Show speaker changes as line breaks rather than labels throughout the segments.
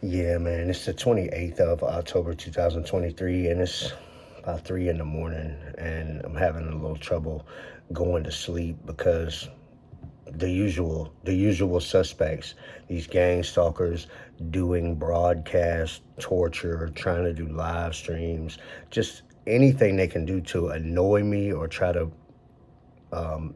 Yeah, man, it's the 28th of October 2023, and it's about 3 in the morning, and I'm having a little trouble going to sleep because the usual suspects, these gang stalkers doing broadcast torture, trying to do live streams, just anything they can do to annoy me or try to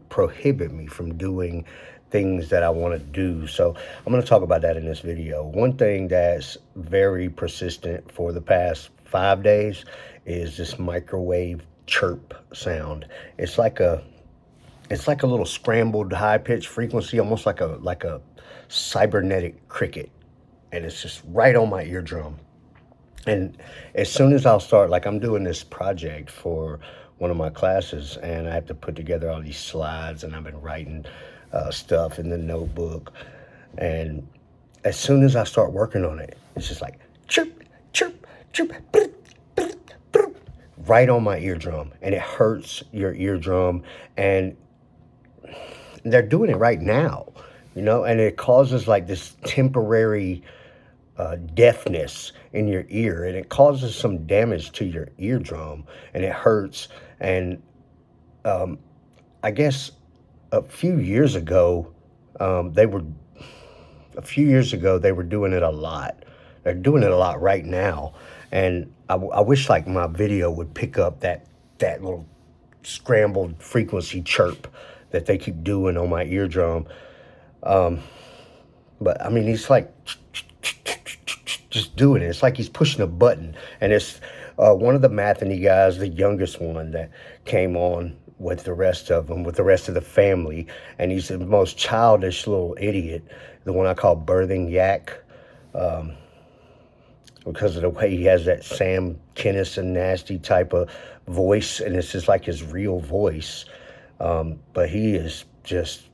prohibit me from doing things that I want to do. So I'm going to talk about that in this video. One thing that's very persistent for the past 5 days is this microwave chirp sound. It's like a it's like a little scrambled high pitched frequency, almost like a cybernetic cricket, and it's just right on my eardrum. And as soon as I'll start, like I'm doing this project for one of my classes, and I have to put together all these slides, and I've been writing stuff in the notebook. And as soon as I start working on it, it's just like chirp, chirp, chirp, brr, brr, brr, right on my eardrum, and it hurts your eardrum. And they're doing it right now, and it causes like this temporary deafness in your ear, and it causes some damage to your eardrum, and it hurts. And um, I guess a few years ago, they were a few years ago they were doing it a lot. They're doing it a lot right now, and I wish like my video would pick up that little scrambled frequency chirp that they keep doing on my eardrum. But I mean, he's like just doing it. It's like he's pushing a button, and it's one of the matheny guys, the youngest one, that came on with the rest of them, with the rest of the family, and he's the most childish little idiot, the one I call Birthing Yak, because of the way he has that Sam Kinison nasty type of voice, and it's just like his real voice. But he is just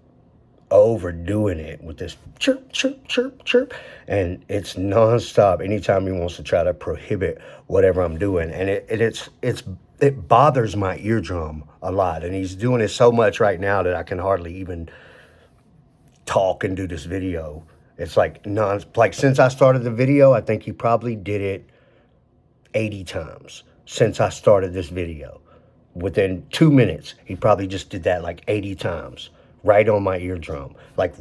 overdoing it with this chirp, chirp, chirp, chirp, and it's nonstop. Anytime he wants to try to prohibit whatever I'm doing, and it bothers my eardrum a lot. And he's doing it so much right now that I can hardly even talk and do this video. It's like since I started the video, I think he probably did it 80 times since I started this video. Within 2 minutes, he probably just did that like 80 times, right on my eardrum, like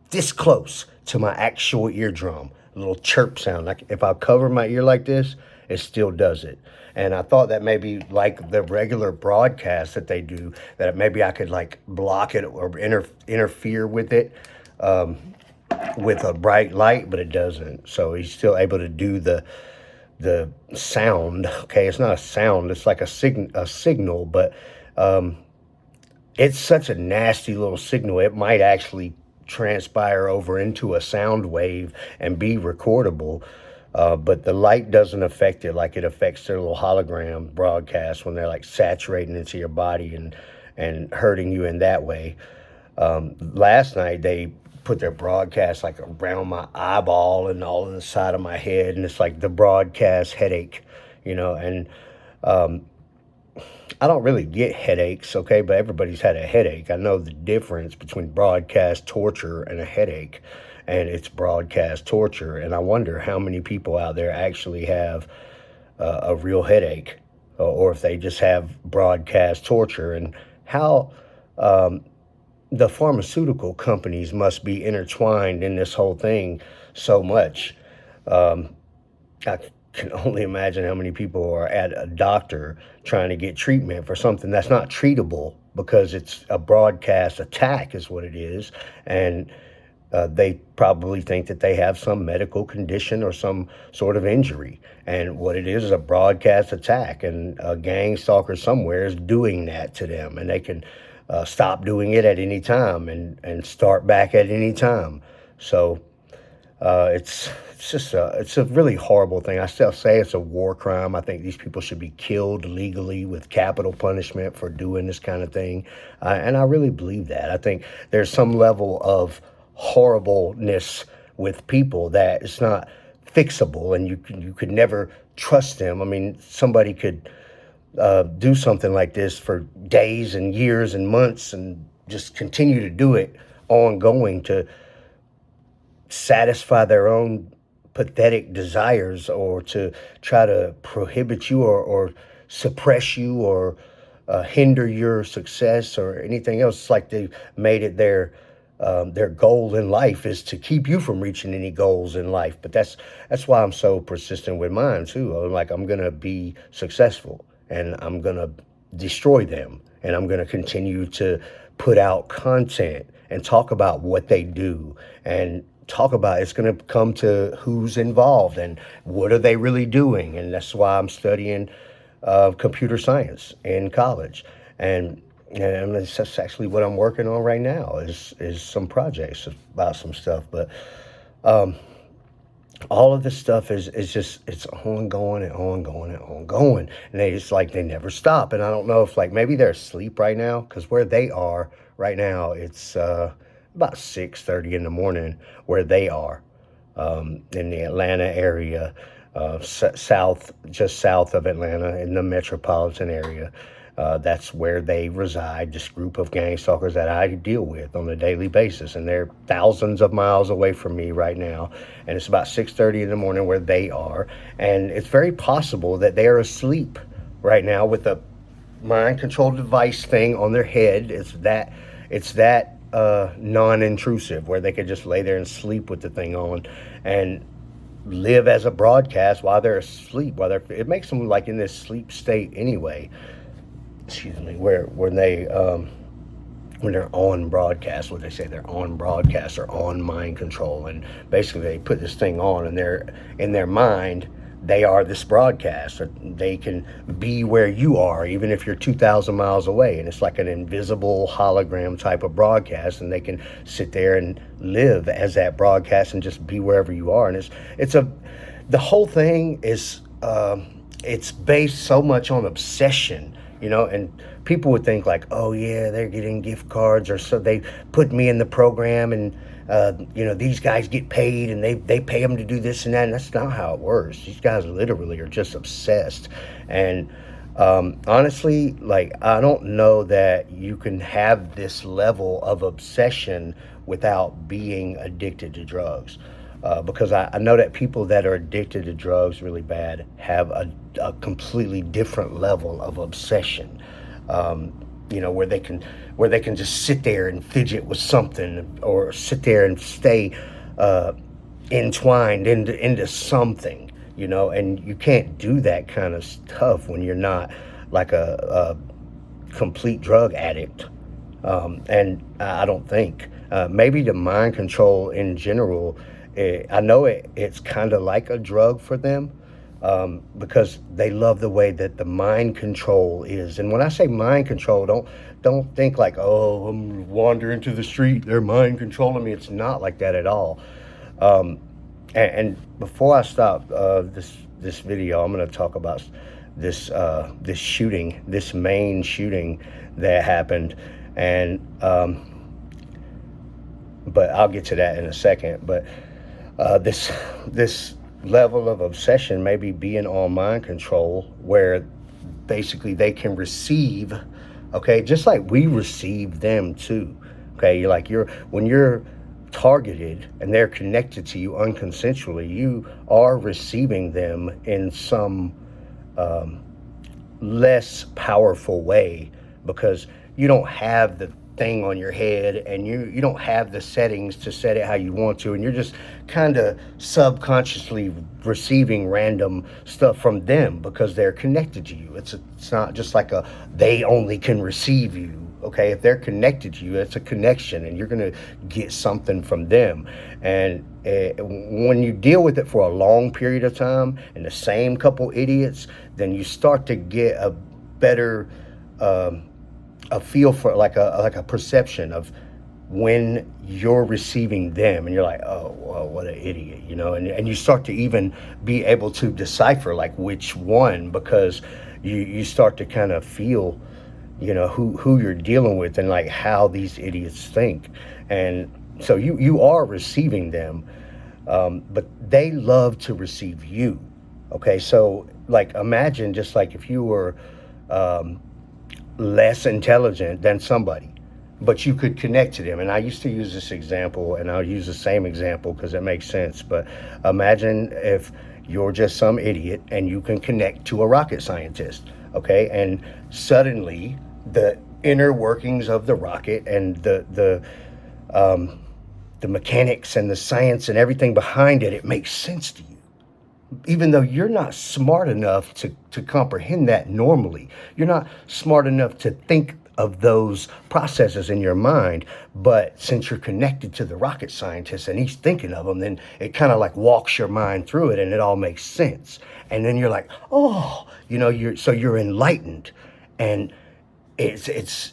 this close to my actual eardrum. A little chirp sound. Like if I cover my ear like this, it still does it. And I thought that maybe like the regular broadcast that they do, that maybe I could like block it or interfere with it with a bright light, but it doesn't. So he's still able to do the sound. Okay, it's not a sound, it's like a signal, but it's such a nasty little signal. It might actually transpire over into a sound wave and be recordable. But the light doesn't affect it like it affects their little hologram broadcast when they're like saturating into your body and hurting you in that way. Last night they put their broadcast like around my eyeball and all on the side of my head, and it's like the broadcast headache, and I don't really get headaches, okay, but everybody's had a headache. I know the difference between broadcast torture and a headache, and it's broadcast torture. And I wonder how many people out there actually have a real headache, or if they just have broadcast torture, and how the pharmaceutical companies must be intertwined in this whole thing so much. I can only imagine how many people are at a doctor trying to get treatment for something that's not treatable because it's a broadcast attack, is what it is. And they probably think that they have some medical condition or some sort of injury. And what it is a broadcast attack. And a gang stalker somewhere is doing that to them. And they can stop doing it at any time and start back at any time. So it's a really horrible thing. I still say it's a war crime. I think these people should be killed legally with capital punishment for doing this kind of thing, and I really believe that. I think there's some level of horribleness with people that it's not fixable, and you could never trust them. I mean, somebody could do something like this for days and years and months and just continue to do it ongoing to satisfy their own pathetic desires, or to try to prohibit you, or suppress you, or hinder your success or anything else. It's like they've made it their goal in life is to keep you from reaching any goals in life. But that's why I'm so persistent with mine too. I'm like, I'm gonna be successful, and I'm gonna destroy them, and I'm gonna continue to put out content and talk about what they do, and talk about, it's going to come to who's involved and what are they really doing. And that's why I'm studying computer science in college. And that's actually what I'm working on right now, is some projects about some stuff. But all of this stuff is just, it's ongoing and ongoing and ongoing, and it's like they never stop. And I don't know if, like, maybe they're asleep right now, because where they are right now, it's about 6:30 in the morning where they are, in the Atlanta area, just south of Atlanta, in the metropolitan area. That's where they reside, this group of gang stalkers that I deal with on a daily basis. And they're thousands of miles away from me right now. And it's about 6:30 in the morning where they are. And it's very possible that they are asleep right now with a mind control device thing on their head. It's that non-intrusive, where they could just lay there and sleep with the thing on and live as a broadcast while they're asleep. It makes them like in this sleep state anyway. Excuse me, where when they're on broadcast, what they say, they're on broadcast or on mind control. And basically they put this thing on, and they're in their mind, they are this broadcast, or they can be where you are even if you're 2,000 miles away. And it's like an invisible hologram type of broadcast, and they can sit there and live as that broadcast and just be wherever you are. And the whole thing is, it's based so much on obsession. And people would think like, oh yeah, they're getting gift cards, or so they put me in the program, and these guys get paid, and they pay them to do this and that. And that's not how it works. These guys literally are just obsessed. And honestly, like, I don't know that you can have this level of obsession without being addicted to drugs. Because I know that people that are addicted to drugs really bad have a completely different level of obsession, where they can just sit there and fidget with something, or sit there and stay entwined into something, and you can't do that kind of stuff when you're not like a complete drug addict. And I don't think, maybe the mind control in general, I know it's kind of like a drug for them, because they love the way that the mind control is. And when I say mind control, don't think like, oh, I'm wandering to the street, they're mind controlling me. It's not like that at all. And before I stop this video, I'm going to talk about this shooting, this main shooting that happened. And but I'll get to that in a second. But this level of obsession, maybe being on mind control, where basically they can receive, okay, just like we receive them too. Okay, when you're targeted and they're connected to you unconsensually, you are receiving them in some less powerful way, because you don't have the thing on your head, and you don't have the settings to set it how you want to, and you're just kind of subconsciously receiving random stuff from them because they're connected to you. It's not just like they only can receive you. Okay, if they're connected to you, it's a connection, and you're gonna get something from them. And when you deal with it for a long period of time, and the same couple idiots, then you start to get a better a feel for like a perception of when you're receiving them, and you're like, oh, well, what an idiot, and you start to even be able to decipher like which one, because you start to kind of feel, who you're dealing with, and like how these idiots think. And so you are receiving them, but they love to receive you. Okay, so like, imagine just like if you were less intelligent than somebody, but you could connect to them. And I used to use this example, and I'll use the same example because it makes sense. But imagine if you're just some idiot and you can connect to a rocket scientist, okay? And suddenly the inner workings of the rocket and the mechanics and the science and everything behind it, it makes sense to you, even though you're not smart enough to comprehend that normally. You're not smart enough to think of those processes in your mind. But since you're connected to the rocket scientist and he's thinking of them, then it kind of like walks your mind through it and it all makes sense. And then you're like, oh, you're enlightened. And it's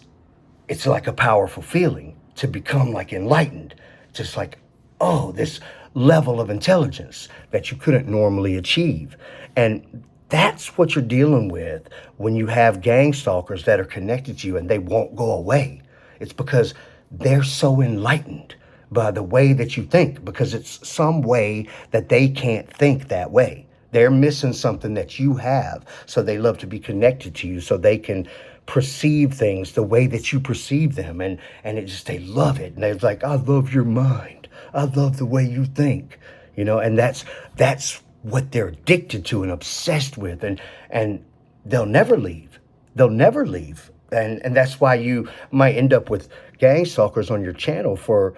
like a powerful feeling to become like enlightened, just like, oh, this level of intelligence that you couldn't normally achieve. And that's what you're dealing with when you have gang stalkers that are connected to you and they won't go away. It's because they're so enlightened by the way that you think, because it's some way that they can't think that way. They're missing something that you have. So they love to be connected to you so they can perceive things the way that you perceive them. And it just, they love it. And they're like, I love your mind. I love the way you think, and that's what they're addicted to and obsessed with. And they'll never leave. They'll never leave. And that's why you might end up with gang stalkers on your channel for,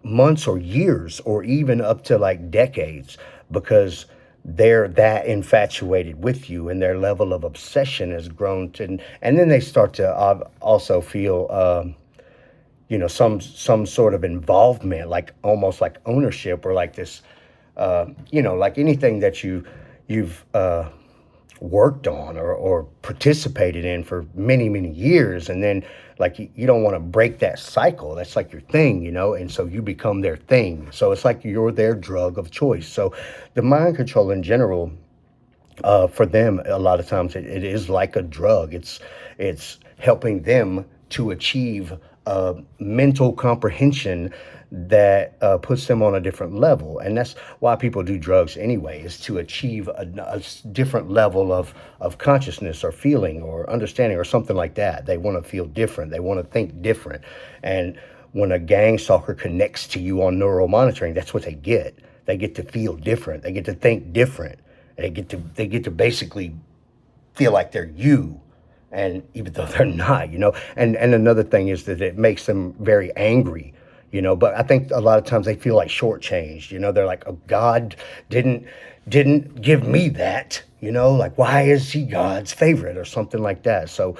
months or years or even up to like decades, because they're that infatuated with you and their level of obsession has grown to, and then they start to also feel, some sort of involvement, like almost like ownership or like this, like anything that you've worked on or participated in for many, many years. And then like you don't want to break that cycle. That's like your thing, and so you become their thing. So it's like you're their drug of choice. So the mind control in general, for them, a lot of times it is like a drug. It's helping them to achieve mental comprehension that puts them on a different level. And that's why people do drugs anyway, is to achieve a different level of consciousness or feeling or understanding or something like that. They want to feel different. They want to think different. And when a gang stalker connects to you on neural monitoring, that's what they get. They get to feel different. They get to think different. They get to basically feel like they're you. And even though they're not, and another thing is that it makes them very angry, but I think a lot of times they feel like shortchanged, they're like, oh, God didn't give me that, like, why is he God's favorite or something like that? So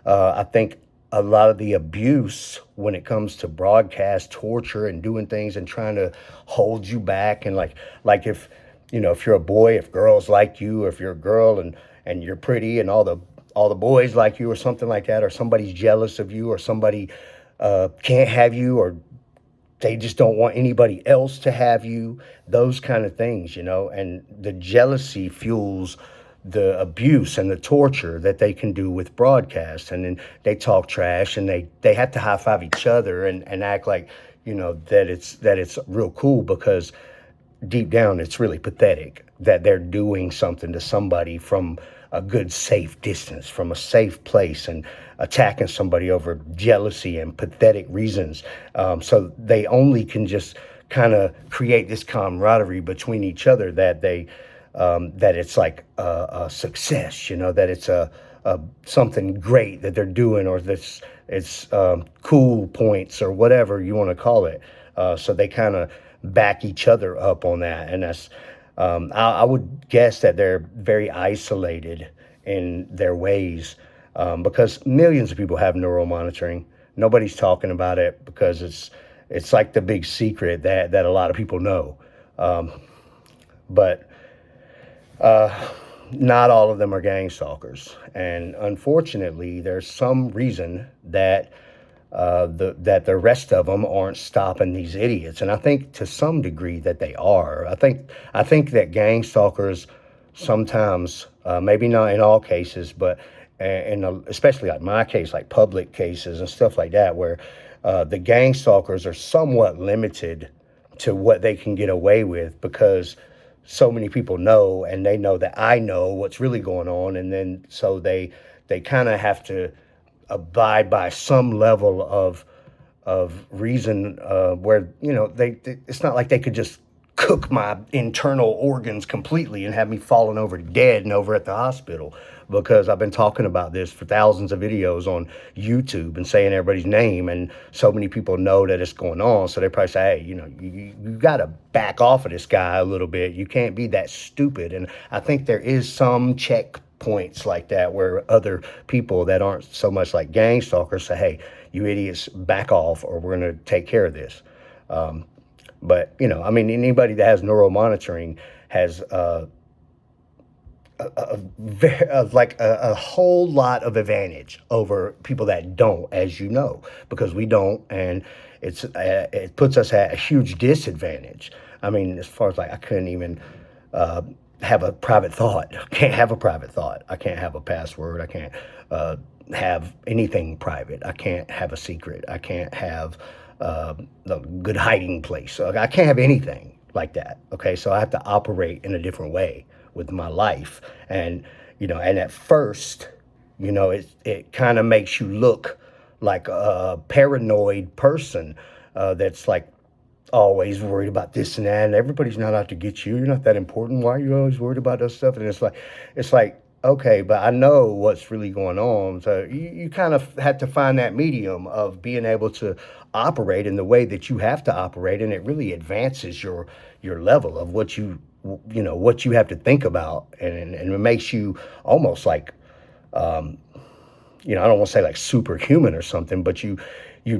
I think a lot of the abuse when it comes to broadcast torture and doing things and trying to hold you back, and like if, if you're a boy, if girls like you, or if you're a girl and you're pretty and all the boys like you or something like that, or somebody's jealous of you, or somebody can't have you, or they just don't want anybody else to have you, those kind of things, and the jealousy fuels the abuse and the torture that they can do with broadcast. And then they talk trash and they have to high five each other and act like, that it's real cool, because deep down it's really pathetic that they're doing something to somebody from a good safe distance, from a safe place, and attacking somebody over jealousy and pathetic reasons. So they only can just kind of create this camaraderie between each other that that it's like a success, that it's a something great that they're doing, or this it's cool points or whatever you want to call it. So they kind of back each other up on that, and that's. I would guess that they're very isolated in their ways, because millions of people have neural monitoring. Nobody's talking about it because it's like the big secret that a lot of people know. But not all of them are gang stalkers, and unfortunately, there's some reason that the rest of them aren't stopping these idiots. And I think to some degree that they are. I think that gang stalkers sometimes, maybe not in all cases, but especially like my case, like public cases and stuff like that, where the gang stalkers are somewhat limited to what they can get away with, because so many people know, and they know that I know what's really going on. And then so they kind of have to abide by some level of reason where, it's not like they could just cook my internal organs completely and have me falling over dead and over at the hospital, because I've been talking about this for thousands of videos on YouTube and saying everybody's name, and so many people know that it's going on. So they probably say, hey, you got to back off of this guy a little bit. You can't be that stupid. And I think there is some checkpoints like that where other people that aren't so much like gang stalkers say, hey, you idiots, back off, or we're going to take care of this. But, anybody that has neuromonitoring has a whole lot of advantage over people that don't, as you know, because we don't, and it puts us at a huge disadvantage. I mean, as far as I couldn't even have a private thought. I can't have a private thought. I can't have a password. I can't have anything private. I can't have a secret. I can't have a good hiding place. I can't have anything like that. Okay, so I have to operate in a different way with my life, and and at first, it kind of makes you look like a paranoid person that's like always worried about this and that, and everybody's not out to get you. You're not that important. Why are you always worried about that stuff? And it's like, okay, but I know what's really going on. So you kind of have to find that medium of being able to operate in the way that you have to operate, and it really advances your level of what what you have to think about, and it makes you almost like I don't want to say like superhuman or something, but you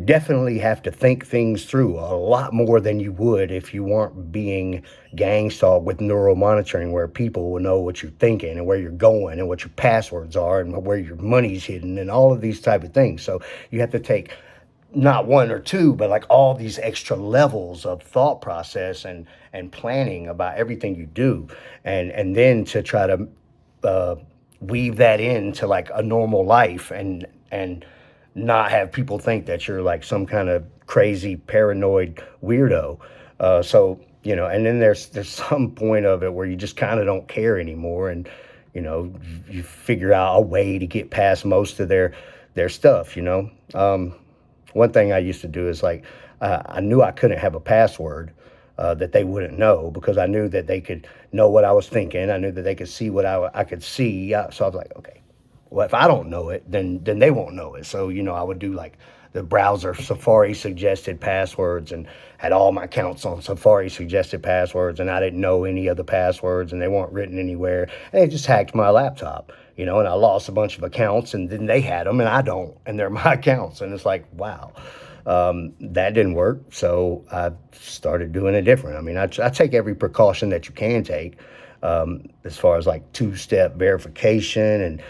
definitely have to think things through a lot more than you would if you weren't being gang stalked with neural monitoring, where people will know what you're thinking and where you're going and what your passwords are and where your money's hidden and all of these type of things. So you have to take not one or two, but like all these extra levels of thought process and planning about everything you do, and then to try to weave that into like a normal life, and not have people think that you're like some kind of crazy paranoid weirdo. And then there's some point of it where you just kind of don't care anymore, and you figure out a way to get past most of their stuff. One thing I used to do is like I knew I couldn't have a password that they wouldn't know, because I knew that they could know what I was thinking. I knew that they could see what I could see. So I was like, okay, well, if I don't know it, then they won't know it. So, I would do like the browser Safari suggested passwords, and had all my accounts on Safari suggested passwords, and I didn't know any of the passwords, and they weren't written anywhere. And they just hacked my laptop, and I lost a bunch of accounts, and then they had them and I don't, and they're my accounts. And it's like, wow. That didn't work, so I started doing it different. I mean, I take every precaution that you can take, as far as like two-step verification and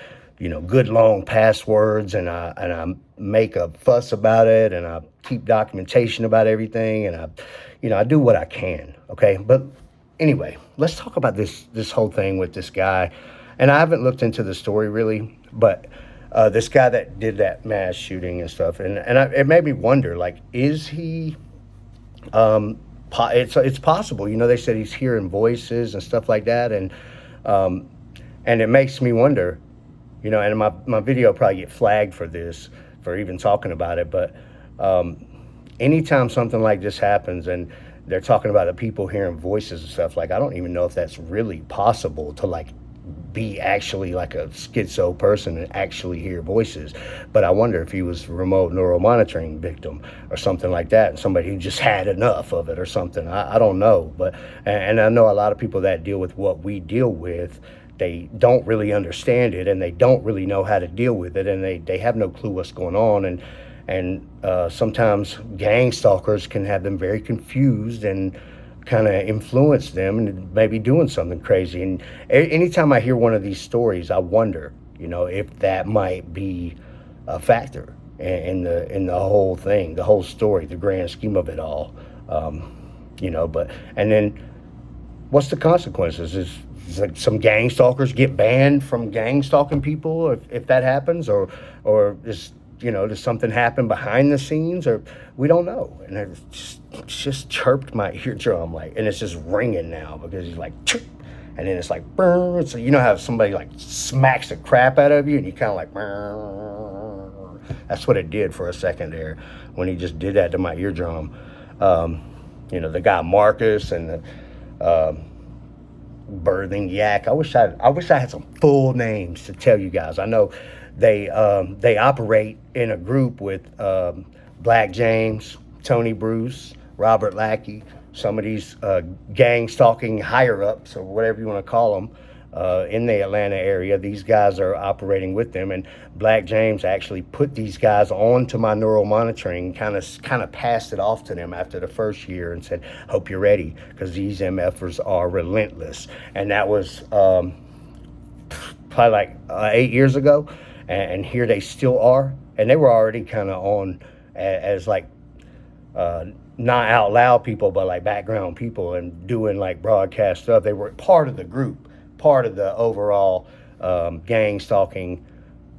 good long passwords, and I make a fuss about it, and I keep documentation about everything, and I do what I can. Okay, but anyway, let's talk about this whole thing with this guy, and I haven't looked into the story really, but. This guy that did that mass shooting and stuff, and it made me wonder, like, is he? It's possible, they said he's hearing voices and stuff like that, and it makes me wonder, and my video probably get flagged for this, for even talking about it, but anytime something like this happens and they're talking about the people hearing voices and stuff, like, I don't even know if that's really possible to like be actually like a schizo person and actually hear voices. But I wonder if he was a remote neural monitoring victim or something like that, and somebody who just had enough of it or something. I don't know, but and I know a lot of people that deal with what we deal with, they don't really understand it, and they don't really know how to deal with it, and they have no clue what's going on, and sometimes gang stalkers can have them very confused and kind of influence them and maybe doing something crazy. And anytime I hear one of these stories, I wonder, if that might be a factor in the whole thing, the whole story, the grand scheme of it all. But and then what's the consequences? Is like some gang stalkers get banned from gang stalking people if that happens, or is does something happen behind the scenes, or we don't know. And it's just chirped my eardrum, like, and it's just ringing now because he's like, chirp, and then it's like, burr. So how somebody like smacks the crap out of you, and you kind of like, burr. That's what it did for a second there when he just did that to my eardrum. The guy Marcus and the Birthing Yak. I wish I had some full names to tell you guys. I know they operate in a group with Black James, Tony Bruce, Robert Lackey, some of these gang stalking higher ups or whatever you want to call them in the Atlanta area. These guys are operating with them, and Black James actually put these guys onto my neural monitoring, kind of passed it off to them after the first year and said, "Hope you're ready, because these MFers are relentless." And that was probably like 8 years ago, and here they still are, and they were already kind of on as like not out loud people, but like background people and doing like broadcast stuff. They were part of the group, part of the overall gang stalking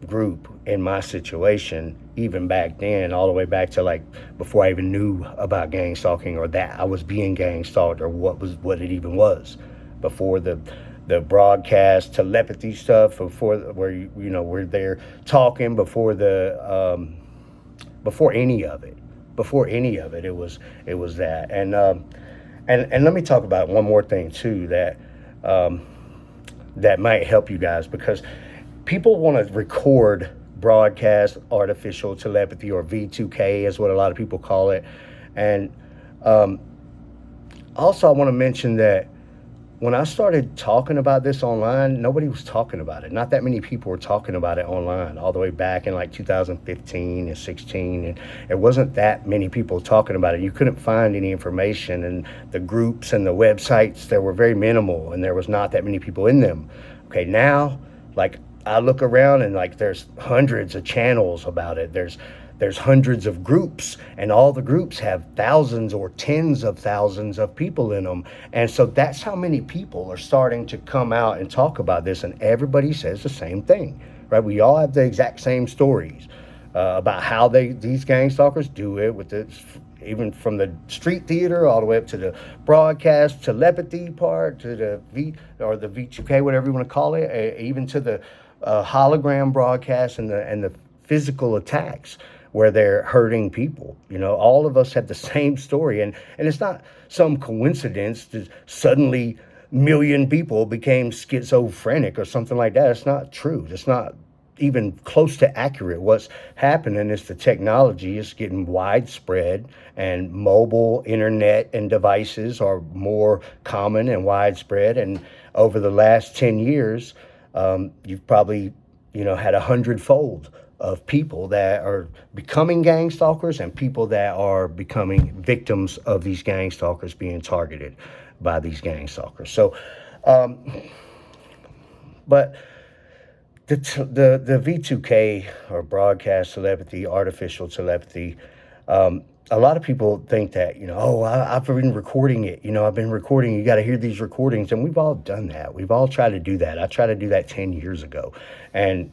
group in my situation, even back then, all the way back to like before I even knew about gang stalking or that I was being gang stalked or what it even was, before the broadcast telepathy stuff, before where we're there talking, before any of it. Before any of it, it was that. And let me talk about one more thing too that might help you guys, because people want to record broadcast artificial telepathy, or V2K is what a lot of people call it. And also I want to mention that when I started talking about this online, nobody was talking about it. Not that many people were talking about it online all the way back in like 2015 and 16. And it wasn't that many people talking about it. You couldn't find any information, and the groups and the websites, they were very minimal, and there was not that many people in them. Okay, now, like, I look around and like there's hundreds of channels about it. There's hundreds of groups, and all the groups have thousands or tens of thousands of people in them. And so that's how many people are starting to come out and talk about this, and everybody says the same thing, right? We all have the exact same stories about how these gang stalkers do it, with this, even from the street theater all the way up to the broadcast telepathy part, to the V2K, whatever you want to call it, even to the hologram broadcast and the physical attacks where they're hurting people. All of us have the same story, and it's not some coincidence that suddenly million people became schizophrenic or something like that. It's not true. It's not even close to accurate. What's happening is the technology is getting widespread, and mobile internet and devices are more common and widespread. And over the last 10 years, you've probably had 100-fold of people that are becoming gang stalkers and people that are becoming victims of these gang stalkers, being targeted by these gang stalkers. So, but the V2K, or broadcast telepathy, artificial telepathy, a lot of people think that, I've been recording it. I've been recording. You got to hear these recordings. And we've all done that. We've all tried to do that. I tried to do that 10 years ago. And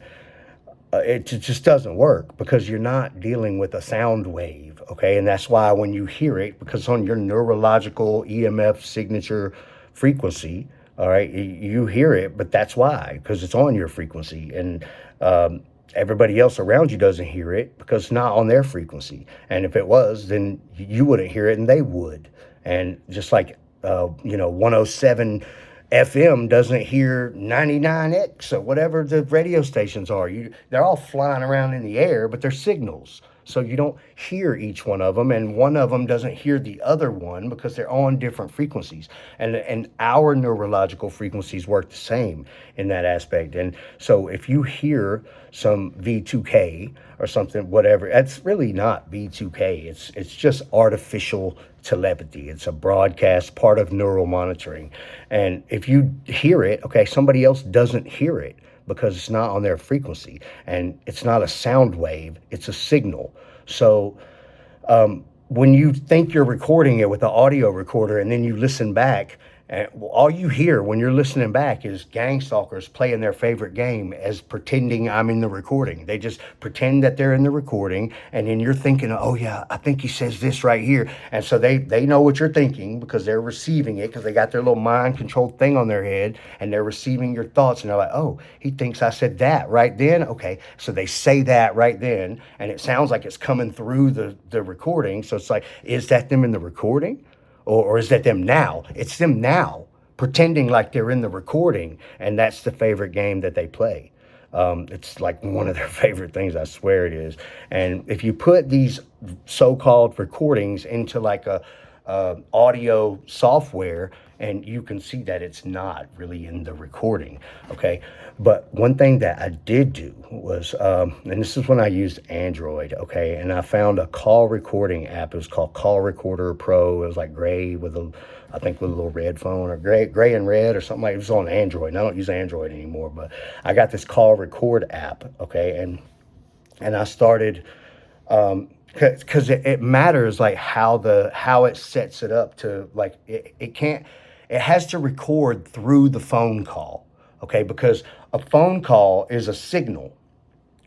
it just doesn't work, because you're not dealing with a sound wave, okay? And that's why when you hear it, because on your neurological EMF signature frequency, all right, you hear it, but that's why, because it's on your frequency. And everybody else around you doesn't hear it because it's not on their frequency. And if it was, then you wouldn't hear it and they would. And just like, 107 FM doesn't hear 99X or whatever the radio stations are. They're all flying around in the air, but they're signals. So you don't hear each one of them, and one of them doesn't hear the other one because they're on different frequencies. And our neurological frequencies work the same in that aspect. And so if you hear some V2K or something, whatever, that's really not V2K. It's just artificial telepathy. It's a broadcast, part of neural monitoring. And if you hear it, okay, somebody else doesn't hear it because it's not on their frequency, and it's not a sound wave, it's a signal. So when you think you're recording it with an audio recorder and then you listen back And all you hear when you're listening back is gang stalkers playing their favorite game as pretending I'm in the recording. They just pretend that they're in the recording, and then you're thinking, oh yeah, I think he says this right here. And so they know what you're thinking because they're receiving it, because they got their little mind controlled thing on their head, and they're receiving your thoughts, and they're like, oh, he thinks I said that right then. Okay, so they say that right then, and it sounds like it's coming through the recording. So it's like, is that them in the recording? Or is that them now? It's them now, pretending like they're in the recording, and that's the favorite game that they play. It's like one of their favorite things, I swear it is. And if you put these so-called recordings into like a audio software, and you can see that it's not really in the recording, okay? But one thing that I did do was, and this is when I used Android, okay? And I found a call recording app. It was called Call Recorder Pro. It was like gray with I think with a little red phone, or gray and red or something like. It was on Android, and I don't use Android anymore. But I got this Call Record app, okay? And I started, because it matters like how it sets it up to, like, it has to record through the phone call, okay? Because a phone call is a signal.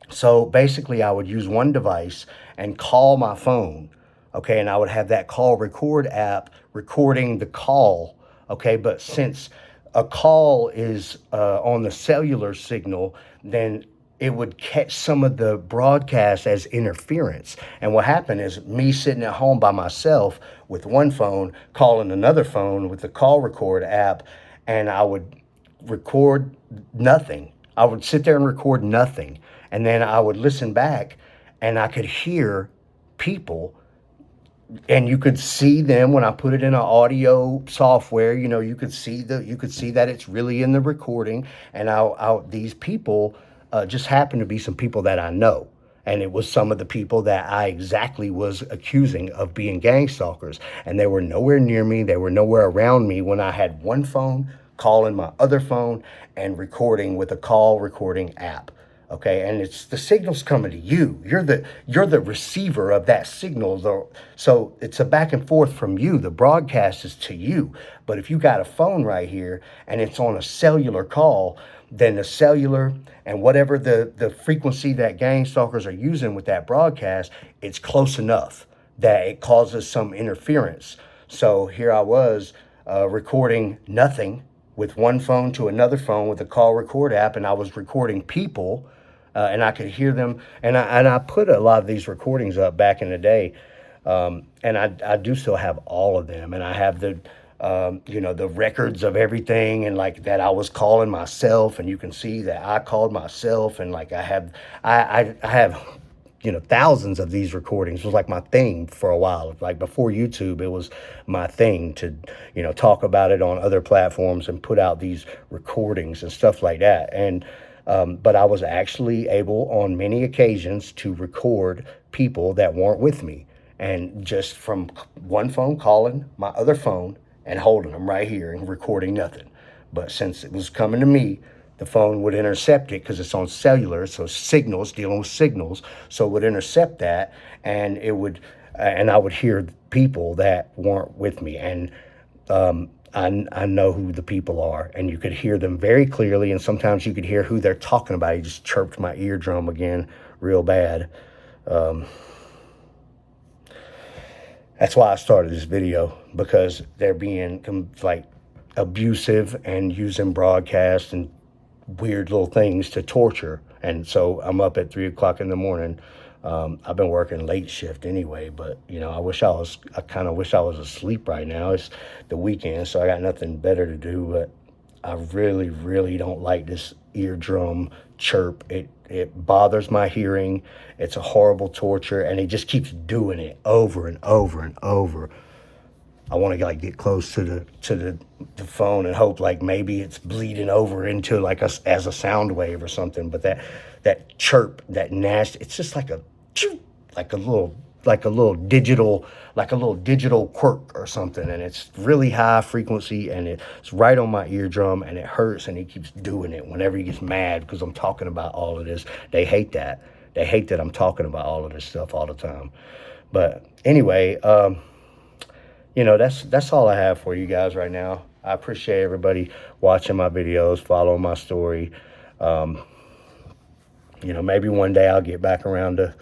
So basically I would use one device and call my phone, okay? And I would have that call record app recording the call, okay? But since a call is on the cellular signal, then it would catch some of the broadcast as interference. And what happened is me sitting at home by myself with one phone, calling another phone with the call record app, and I would record nothing. I would sit there and record nothing. And then I would listen back, and I could hear people, and you could see them when I put it in an audio software. You could see that it's really in the recording. And these people just happened to be some people that I know. And it was some of the people that I exactly was accusing of being gang stalkers. And they were nowhere near me. They were nowhere around me when I had one phone calling my other phone and recording with a call recording app. Okay, and it's the signal's coming to you. You're the receiver of that signal. So it's a back and forth from you. The broadcast is to you. But if you got a phone right here and it's on a cellular call, then the cellular and whatever the frequency that gang stalkers are using with that broadcast, it's close enough that it causes some interference. So here I was recording nothing with one phone to another phone with a call record app, and I was recording people. And I could hear them, and I put a lot of these recordings up back in the day, and I do still have all of them, and I have the records of everything, and like that I was calling myself, and you can see that I called myself, and like I have thousands of these recordings. It was like my thing for a while. Like before YouTube, it was my thing to talk about it on other platforms and put out these recordings and stuff like that. And but I was actually able on many occasions to record people that weren't with me, and just from one phone calling my other phone and holding them right here and recording nothing. But since it was coming to me, the phone would intercept it because it's on cellular, so signals, dealing with signals, so it would intercept that, and I would hear people that weren't with me. And I know who the people are, and you could hear them very clearly, and sometimes you could hear who they're talking about. He just chirped my eardrum again real bad. That's why I started this video, because they're being like abusive and using broadcasts and weird little things to torture. And so I'm up at 3 o'clock in the morning. I've been working late shift anyway, but I kind of wish I was asleep right now. It's the weekend, so I got nothing better to do, but I really, really don't like this eardrum chirp. It bothers my hearing. It's a horrible torture, and it just keeps doing it over and over and over. I want to get close to the phone and hope like maybe it's bleeding over into like as a sound wave or something. But that chirp, that nasty, it's just like a little digital quirk or something, and it's really high frequency, and it's right on my eardrum, and it hurts, and he keeps doing it whenever he gets mad because I'm talking about all of this. They hate that I'm talking about all of this stuff all the time. But anyway, that's all I have for you guys right now. I appreciate everybody watching my videos, following my story. Maybe one day I'll get back around to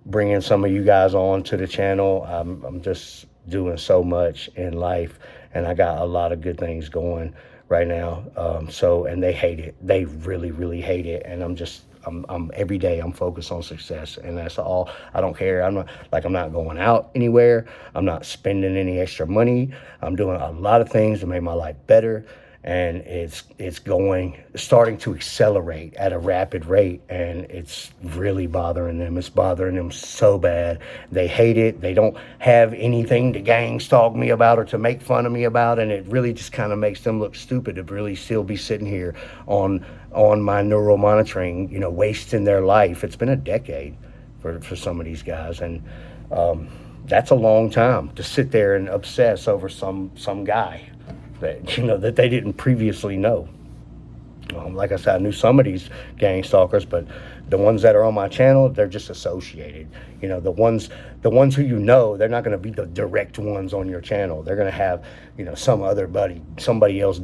bringing some of you guys on to the channel. I'm just doing so much in life, and I got a lot of good things going right now. And they hate it. They really, really hate it. And I'm every day I'm focused on success, and that's all. I don't care. I'm not going out anywhere. I'm not spending any extra money. I'm doing a lot of things to make my life better, and it's starting to accelerate at a rapid rate, and it's really bothering them. It's bothering them so bad. They hate it. They don't have anything to gang stalk me about or to make fun of me about, and it really just kind of makes them look stupid to really still be sitting here on my neural monitoring, wasting their life. It's been a decade for some of these guys, and that's a long time to sit there and obsess over some guy that they didn't previously know. Like I said, I knew some of these gang stalkers, but the ones that are on my channel, they're just associated. The ones who they're not going to be the direct ones on your channel. They're going to have somebody else,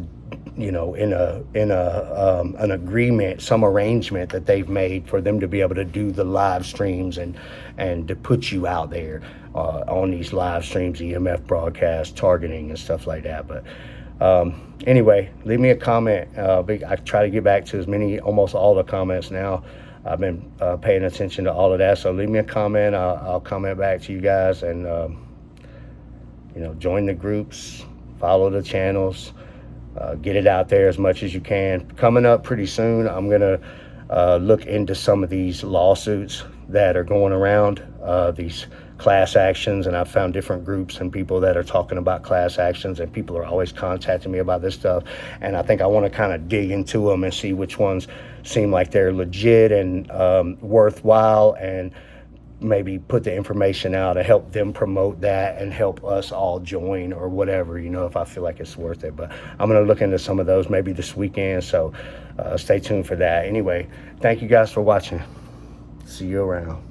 in an agreement, some arrangement that they've made for them to be able to do the live streams and to put you out there on these live streams, EMF broadcasts, targeting and stuff like that. But anyway, leave me a comment. I try to get back to almost all the comments now. I've been paying attention to all of that. So leave me a comment. I'll comment back to you guys, and join the groups, follow the channels, get it out there as much as you can. Coming up pretty soon, I'm gonna look into some of these lawsuits that are going around, these class actions, and I've found different groups and people that are talking about class actions, and people are always contacting me about this stuff, and I think I want to kind of dig into them and see which ones seem like they're legit and worthwhile, and maybe put the information out to help them promote that and help us all join or whatever, if I feel like it's worth it. But I'm going to look into some of those maybe this weekend, so stay tuned for that. Anyway, thank you guys for watching. See you around.